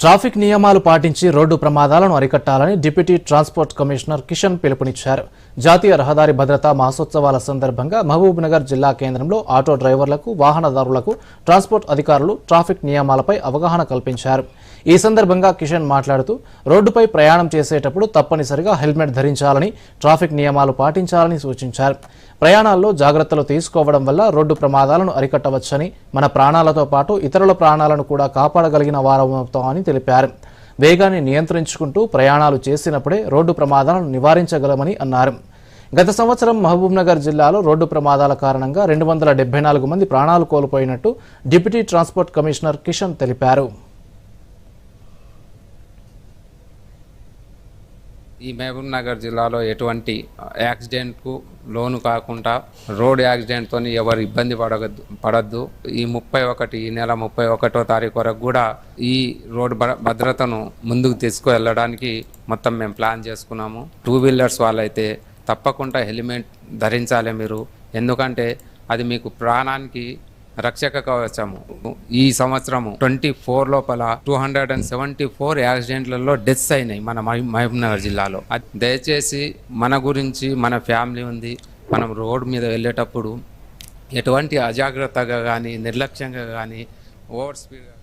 Traffic నియమాలు పాటించి road ప్రమాదాలను అరికట్టాలని డిప్యూటీ ట్రాన్స్పోర్ట్ కమిషనర్ కిషన్ పిలుపునిచ్చారు. జాతీయ రహదారి భద్రతా మాసోత్సవాల సందర్భంగా మహబూబ్నగర్ జిల్లా కేంద్రంలో ఆటో డ్రైవర్లకు, వాహనదారులకు ట్రాన్స్పోర్ట్ అధికారులు ట్రాఫిక్ నియమాలపై అవగాహన కల్పించారు. ఈ సందర్భంగా కిషన్ మాట్లాడుతూ రోడ్డుపై ప్రయాణం చేసేటప్పుడు తప్పనిసరిగా హెల్మెట్ ధరించాలని, ట్రాఫిక్ నియమాలు పాటించాలని సూచించారు. ప్రయాణాల్లో జాగ్రత్తలు తీసుకోవడం వల్ల రోడ్డు ప్రమాదాలను అరికట్టవచ్చని, మన ప్రాణాలతో పాటు ఇతరుల ప్రాణాలను కూడా కాపాడగలిగిన వారమవుతామని తెలిపారు. వేగాన్ని నియంత్రించుకుంటూ ప్రయాణాలు చేసినప్పుడే రోడ్డు ప్రమాదాలను నివారించగలమని అన్నారు. గత సంవత్సరం మహబూబ్నగర్ జిల్లాలో రోడ్డు ప్రమాదాల కారణంగా 274 మంది ప్రాణాలు కోల్పోయినట్టు డిప్యూటీ ట్రాన్స్పోర్ట్ కమిషనర్ కిషన్ తెలిపారు. ఈ మహబూబ్నగర్ జిల్లాలో ఎటువంటి యాక్సిడెంట్కు లోను కాకుండా రోడ్ యాక్సిడెంట్తో ఎవరు ఇబ్బంది పడద్దు. ఈ నెల 31వ తారీఖు వరకు కూడా ఈ రోడ్ భద్రతను ముందుకు తీసుకువెళ్ళడానికి మొత్తం మేము ప్లాన్ చేసుకున్నాము. 2 వీలర్స్ వాళ్ళైతే తప్పకుండా హెల్మెట్ ధరించాలి మీరు, ఎందుకంటే అది మీకు ప్రాణానికి రక్షక కవచము. ఈ సంవత్సరము 24 లోపల 274 యాక్సిడెంట్లలో డెత్స్ అయినాయి మన మహబూబ్నగర్ జిల్లాలో. దయచేసి మన గురించి, మన ఫ్యామిలీ ఉంది, మనం రోడ్ మీద వెళ్ళేటప్పుడు ఎటువంటి అజాగ్రత్తగా కానీ, నిర్లక్ష్యంగా కానీ, ఓవర్ స్పీడ్గా